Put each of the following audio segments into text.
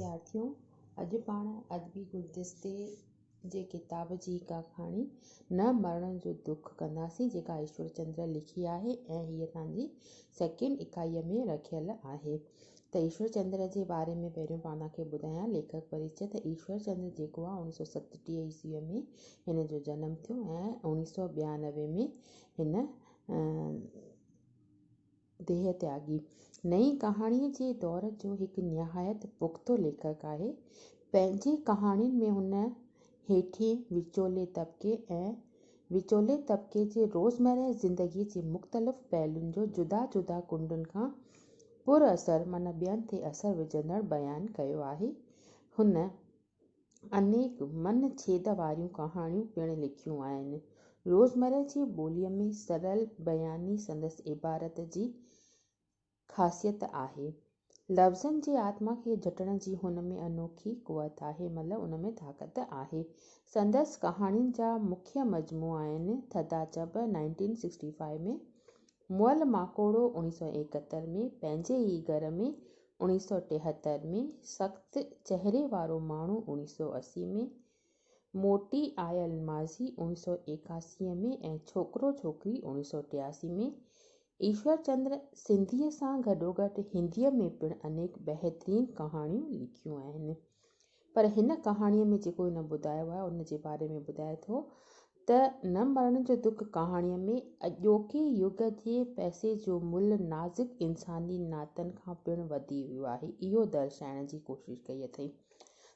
विद्यार्थियों, अॼु पाण अदबी गुलदस्ते जे किताब जी कहाणी न मरण जो दुख कंदासीं, जेका ईश्वर चंद्र लिखी आहे ऐं हीअ तव्हांजी सेकेंड इकाईअ में रखियल आहे। त ईश्वर चंद्र जे बारे में पहिरियों पाण तव्हांखे ॿुधायां लेखक परिचय। त ईश्वर चंद्र जेको आहे 1937 ईस्वीअ में हिन जो जनमु थियो ऐं 1992 में हिन देह त्यागी। नई कहाणीअ जे दौर जो हिकु निहायत पुख़्तो लेखक आहे। पंहिंजी कहाणियुनि में हुन हेठिएं विचोले तबके जे रोज़मर्रा ज़िंदगीअ जे मुख़्तलिफ़ पहलुनि जो जुदा जुदा कुंडनि खां पुर असर माना ॿियनि ते असर विझंदड़ बयानु कयो आहे। हुन अनेक मन छेद वारियूं कहाणियूं पिणु लिखियूं आहिनि। रोज़मर्रा जी ॿोलीअ में सरल बयानी संदसि इबारत जी ख़ासियत आहे। लफ़्ज़नि जी आत्मा खे झटण जी हुन में अनोखी क़ुवत आहे, मतिलबु उन में ताक़त आहे। संदसि कहाणियुनि जा मुख्य मजमू आहिनि थधा चब 1965 में, मुअल माकोड़ो 1971 में, पंहिंजे ई घर में 1973 में, सख़्तु चहिरे वारो माण्हू 1980 में, मोटी आयल माज़ी 1981 में ऐं छोकिरो छोकिरी 1983 में। ईश्वर चंद्र सिंधीअ सां गॾोगॾु हिंदीअ में पिणु अनेक बहितरीन कहाणियूं लिखियूं आहिनि। पर हिन कहाणीअ में जेको हिन ॿुधायो आहे उन जे बारे में ॿुधाए थो त न मरण जो दुख कहाणीअ में अॼोके युग जे पैसे जो मुल्ह नाज़ुक इंसानी नातनि खां पिणु वधी वियो आहे। इहो दर्शाइण जी कोशिशि कई अथई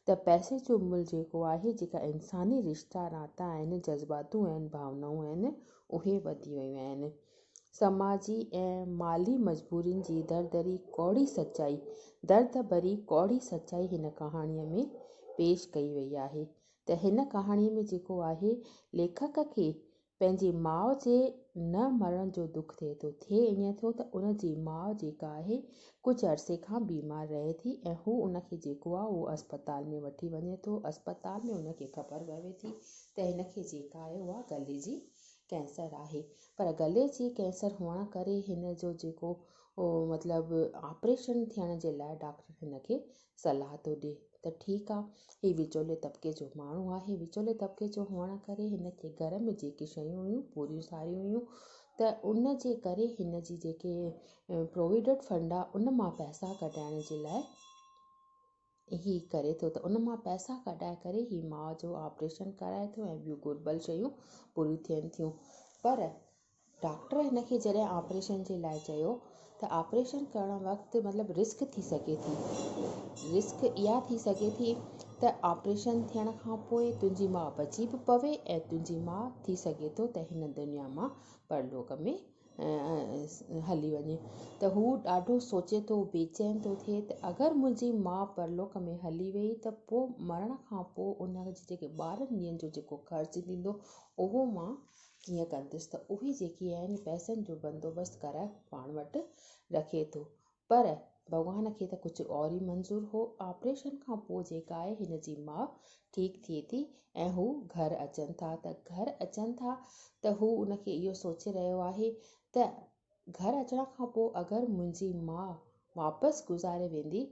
त पैसे जो मुल्ह जेको आहे, जेका इंसानी रिश्ता नाता आहिनि, जज़्बातूं आहिनि, भावनाऊं आहिनि, उहे वधी वियूं आहिनि। समाजी ऐं माली मजबूरियुनि जी दर्द भरी कौड़ी सचाई हिन कहाणीअ में पेश कई वई आहे। त हिन कहाणीअ में जेको आहे, लेखक खे पंहिंजी माउ जे न मरण जो दुख थिए थो। ईअं थियो त उन जी माउ जेका आहे कुझु अरसे खां बीमार रहे थी ऐं हू उनखे जेको आहे उहो अस्पताल में वठी वञे थो। अस्पताल में उनखे ख़बर पवे थी त हिनखे जेका आहे उहा गले जी कैंसर आहे। पर गले जी कैंसर हुअण करे हिन जो जेको मतिलबु ऑपरेशन थियण जे लाइ डॉक्टर हिनखे सलाह थो ॾिए त ठीकु आहे, हीउ विचोले तबके जो माण्हू आहे। विचोले तबके जो हुअण करे हिनखे घर में जेके शयूं हुयूं पूरियूं सारियूं हुयूं, त उन जे करे हिन जी जेके प्रोविडेंट फंड आहे उन मां पैसा कढाइण जे लाइ ही करे थो। त उन मां पैसा कढाए करे ही माउ जो ऑपरेशन कराए थो ऐं ॿियूं घुर्बल शयूं पूरियूं थियनि थियूं। पर डॉक्टर हिनखे जॾहिं ऑपरेशन जे लाइ चयो त ऑपरेशन करण वक़्तु मतिलबु रिस्क थी सघे थी। रिस्क इहा थी सघे थी त ऑपरेशन थियण खां पोइ तुंहिंजी माउ बची बि पवे ऐं तुंहिंजी माउ थी सघे थो त हिन दुनिया मां परलोक में हली वञे। त हू ॾाढो सोचे थो, बेचैन थो थिए त अगरि मुंहिंजी माउ परलोक में हली वई त पोइ मरण खां पोइ उन जे जेके ॿारनि ॾींहंनि जो जेको ख़र्चु थींदो उहो मां कीअं कंदुसि। त उहे जेके आहिनि पैसनि जो बंदोबस्तु कराए पाण वटि रखे थो। पर भॻवान खे त कुझु और ई मंज़ूरु हो। ऑपरेशन खां पोइ जेका आहे हिन जी माउ ठीकु थिए थी ऐं हू घर अचनि था। त घर अचनि था त हू उनखे इहो सोचे रहियो आहे त घर अचण खां पोइ अगरि मुंहिंजी माउ वापसि गुज़ारे वेंदी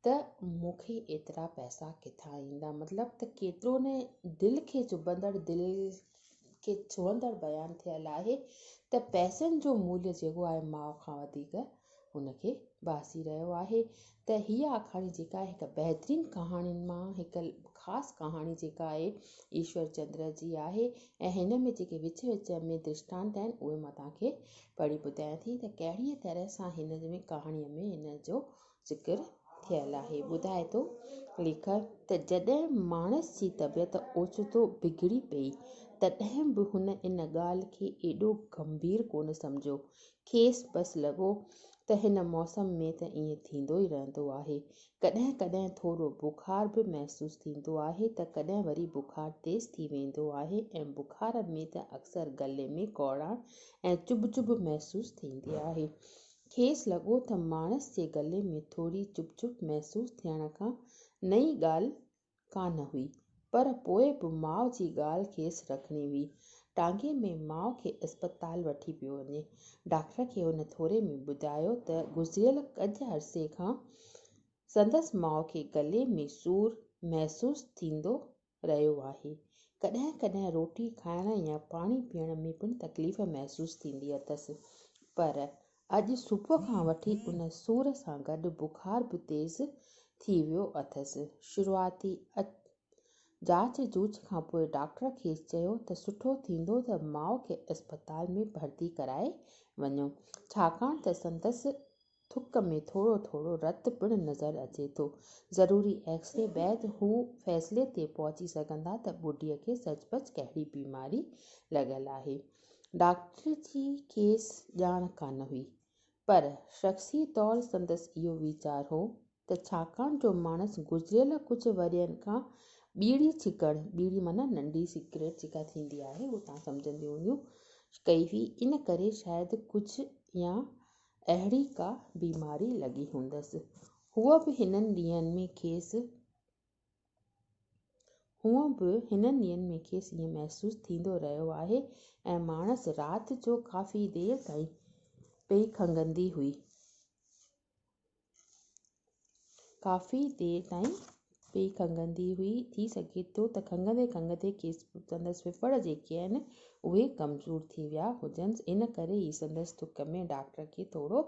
त मूंखे एतिरा पैसा किथां ईंदा। मतिलबु त केतिरो न दिलि खे चुभंदड़, दिलि खे छुहंदड़ बयानु थियल आहे त पैसनि जो मूल्य जेको आहे माउ खां वधीक हुनखे बासी रहियो आहे। त हीअ आखाणी जेका आहे हिकु बहितरीन कहाणियुनि मां हिकु ख़ासि कहाणी जेका आहे ईश्वर चंद्र जी आहे ऐं हिन में जेके विच विच में दृष्टांत आहिनि उहे मां तव्हांखे पढ़ी ॿुधायां थी त कहिड़ीअ तरह सां हिन में कहाणीअ में हिन जो ज़िक्र थियल आहे। ॿुधाए थो लेखक त जॾहिं माणस जी तबियत ओचितो बिगड़ी पई तॾहिं बि हुन इन ॻाल्हि खे एॾो गंभीर कोन सम्झो। खेसि बसि लॻो त हिन मौसम में त ईअं थींदो ई रहंदो आहे। कॾहिं कॾहिं थोरो बुखार बि महसूसु थींदो आहे त कॾहिं वरी बुखार तेज़ थी वेंदो आहे ऐं बुखार में त अक्सर गले में कौड़ाण ऐं चुभ चुभ महसूसु थींदी आहे। खेसि लॻो त माणस जे गले में थोरी चुभ चुभ महसूसु थियण खां नई ॻाल्हि कान हुई, पर पोइ बि माउ जी ॻाल्हि खेसि रखणी हुई। टांगे में माउ खे अस्पताल वठी पियो वञे। डॉक्टर खे हुन थोरे में ॿुधायो त गुज़िरियल कुझु अरसे खां संदसि माउ खे गले में सूरु महसूसु थींदो रहियो आहे। कॾहिं कॾहिं रोटी खाइण या पाणी पीअण में पिणु तकलीफ़ महसूसु थींदी अथसि, पर अॼु सुबुह खां वठी उन सूर सां गॾु बुखार बि तेज़ थी वियो अथसि। शुरूआती जांच जूच खां पोइ डॉक्टर खेसि चयो त सुठो थींदो त माउ खे अस्पताल में भर्ती कराए वञो, छाकाणि त संदसि थुक में थोरो थोरो रतु पिणु नज़र अचे थो। ज़रूरी एक्सरे बैदि हू फ़ैसिले ते पहुची सघंदा त ॿुढीअ खे सचुपचु कहिड़ी बीमारी लॻल आहे। डॉक्टर जी खेसि ॼाण कान हुई, पर शख़्सी तौरु संदसि इहो वीचारु हो त छाकाणि जो माणस गुज़िरियल कुझु वरियनि खां बीड़ी छिकणु, बीड़ी माना नंढी सिगरेट जेका थींदी आहे उहो तव्हां सम्झंदी हूंदियूं, कई हुई, इन करे शायदि कुझु या अहिड़ी का बीमारी लॻी हूंदसि। हूअ बि हिननि ॾींहंनि में खेसि ईअं महसूसु थींदो रहियो आहे ऐं माणस राति जो काफ़ी देरि ताईं पेई खंघंदी हुई। थी सघे थो त खंघंदे खंघंदे खेसि संदसि फिफड़ जेके आहिनि उहे कमज़ोर थी विया हुजनिसि, इन करे ई संदसि थुक में डॉक्टर खे थोरो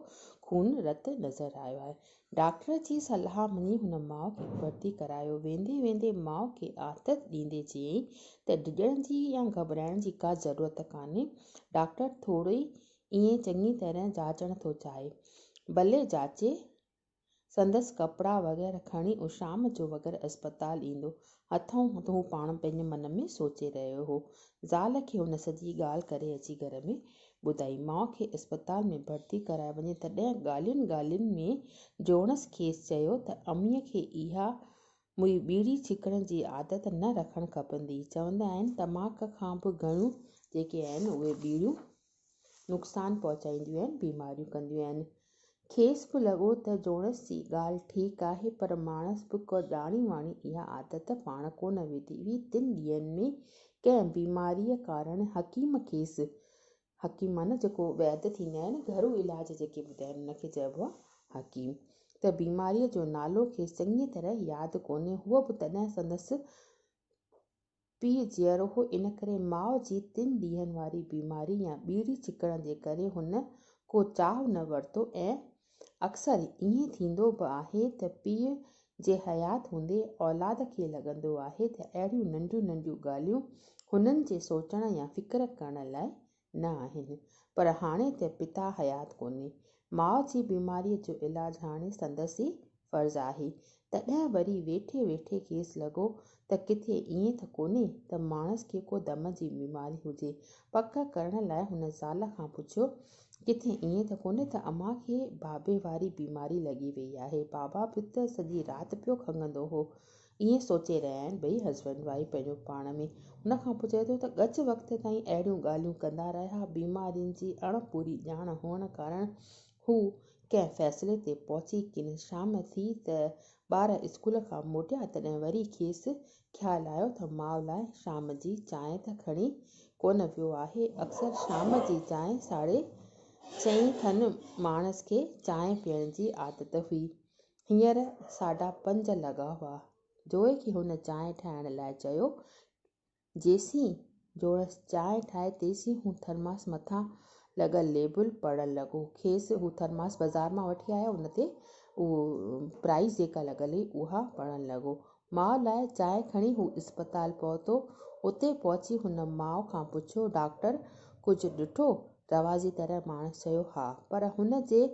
खून रतु नज़र आयो आहे। डॉक्टर जी सलाह मञी हुन माउ खे भर्ती करायो। वेंदे वेंदे माउ खे आदत ॾींदे चयईं त डिॼण जी या घबराइण जी का ज़रूरत कान्हे। डॉक्टर थोरी ईअं चङी तरह जाचण थो चाहे, भले जाचे। संदसि कपिड़ा वग़ैरह खणी उहो शाम जो वग़ैरह अस्पताल ईंदो। हथों हथ हू पाण पंहिंजे मन में सोचे रहियो हो। ज़ाल खे हुन सॼी ॻाल्हि करे अची घर में ॿुधाई। माउ खे अस्पताल में भर्ती कराए वञे। तॾहिं ॻाल्हियुनि ॻाल्हियुनि में जोणसि खेसि चयो त अमीअ खे इहा मुई बीड़ी छिकण जी आदत न रखणु खपंदी। चवंदा आहिनि तमाक खां बि घणियूं जेके आहिनि उहे बीड़ियूं नुक़सानु पहुचाईंदियूं आहिनि, बीमारियूं कंदियूं आहिनि। खेसि बि लॻो त जोणसि जी ॻाल्हि ठीकु आहे, पर माणस बि को ॼाणी वाणी इहा आदत पाण कोन विधी हुई। 3 ॾींहंनि में कंहिं बीमारीअ कारण हकीम माना जेको वैद्य थींदा आहिनि, घरू इलाज जेके ॿुधाइनि उनखे चइबो आहे हकीम, त बीमारीअ जो नालो खेसि चङी तरह यादि कोन्हे। हूअ बि तॾहिं संदसि पीउ जीअरो हो, इन करे माउ जी 3 ॾींहंनि वारी बीमारी या बीड़ी छिकण जे करे हुन को चाहु न वरितो। ऐं अक्सर ईअं थींदो बि आहे त पीउ जे हयात हूंदे औलाद खे लॻंदो आहे त अहिड़ियूं नंढियूं नंढियूं ॻाल्हियूं हुननि जे सोचण या फ़िक्र करण लाइ न आहिनि, पर हाणे त पिता हयात कोन्हे। माउ जी बीमारीअ जो इलाजु हाणे संदसि ई फ़र्ज़ु आहे। तॾहिं वरी वेठे वेठे खेसि लॻो त किथे ईअं त कोन्हे त माणस खे को दम जी बीमारी हुजे। पक करण लाइ हुन ज़ाल खां पुछियो, किथे ईअं त कोन्हे त अमां खे बाबे वारी बीमारी लॻी वई आहे। बाबा बि त सॼी राति पियो खंघंदो हो। ईअं सोचे रहिया आहिनि ॿई हस्बैंड वाइफ पंहिंजो पाण में। हुन खां पोइ चए थो त गच वक़्त ताईं अहिड़ियूं ॻाल्हियूं कंदा रहिया। बीमारियुनि जी अणपूरी ॼाण हुअण कारण हू कंहिं फ़ैसिले ते पहुची किन। शाम थी त ॿार स्कूल खां मोटिया, तॾहिं वरी खेसि ख़्यालु आयो त माउ लाइ शाम जी चांहि त खणी कोन वियो आहे। अक्सर शाम जी चांहि 6:30 खनि माणस खे चांहि पीअण जी आदत हुई। हींअर 5:30 लॻा हुआ। जोइ खे हुन चांहि ठाहिण लाइ चयो। जेसीं जोणसि चांहि ठाहे तेसीं हू थर्मास मथां लॻल लेबल पढ़णु लॻो। खेसि हू थर्मास बाज़ार मां वठी आया, उन ते उहो प्राइस जेका लॻल हुई उहा पढ़णु लॻो। माउ लाइ चांहि खणी हू अस्पताल पहुतो। उते पहुची हुन माउ खां पुछियो, डॉक्टर कुझु ॾिठो? रवाज़ी तरह माणस चयो, हा, पर हुन जे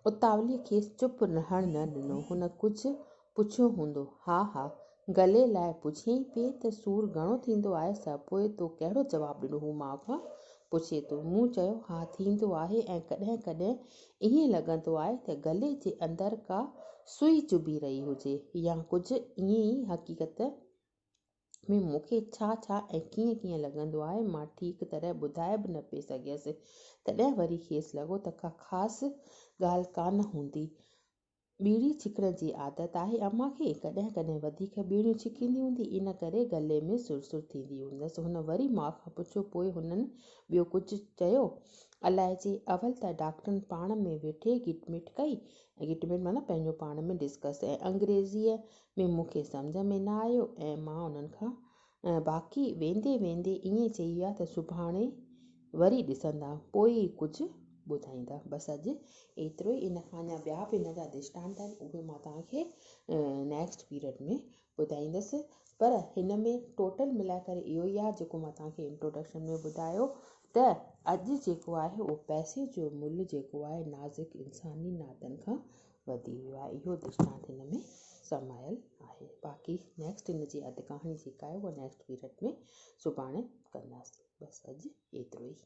उतावलीअ खेसि चुप रहणु न ॾिनो। हुन कुझु पुछियो हूंदो। हा, गले लाइ पुछियईं पिए त सूरु घणो थींदो आहे छा? पोइ तो कहिड़ो जवाबु ॾिनो? हू माउ खां पुछे थो। मूं चयो, हा, थींदो आहे ऐं कॾहिं कॾहिं ईअं लॻंदो आहे त गले जे अंदरि का सुई चुभी रही हुजे या कुझु ईअं ई। हक़ीक़त में मूंखे छा ऐं कीअं लॻंदो आहे मां ठीकु तरह ॿुधाए बि न पई सघियसि। तॾहिं वरी खेसि लॻो त का ख़ासि ॻाल्हि कान हूंदी। बीड़ी छिकण जी आदत आहे अम्मा खे। कॾहिं कॾहिं वधीक बीड़ियूं छिकींदी हूंदी, इन करे गले में सुर थींदी हूंदसि। हुन वरी माउ खां पुछियो, पोइ हुननि ॿियो कुझु चयो? अलाए जे। अवल त डॉक्टरनि पाण में वेठे गिटमिट कई। गिटमिट माना पंहिंजो पाण में डिस्कस, ऐं अंग्रेज़ीअ में मूंखे सम्झ में न आयो, ऐं मां उन्हनि खां बाक़ी वेंदे वेंदे ईअं चई विया त सुभाणे वरी ॾिसंदा, पोइ कुझु ॿुधाईंदा। बसि अॼु एतिरो ई। इन खां अञा ॿिया बि इन जा दृष्टांत आहिनि, उहे मां तव्हांखे नेक्स्ट पीरियड में ॿुधाईंदसि। पर हिन में टोटल मिलाए करे इहो ई आहे जेको मां तव्हांखे इंट्रोडक्शन में ॿुधायो, त अॼु जेको आहे उहो पैसे जो मुल्ह जेको आहे नाज़ुक इंसानी नातनि खां वधी वियो आहे। इहो दृष्टांत हिन में समायल आहे। बाक़ी नेक्स्ट इन जी अधु कहाणी जेका आहे उहा नेक्स्ट पीरियड में सुभाणे कंदासीं। बसि अॼु एतिरो ई।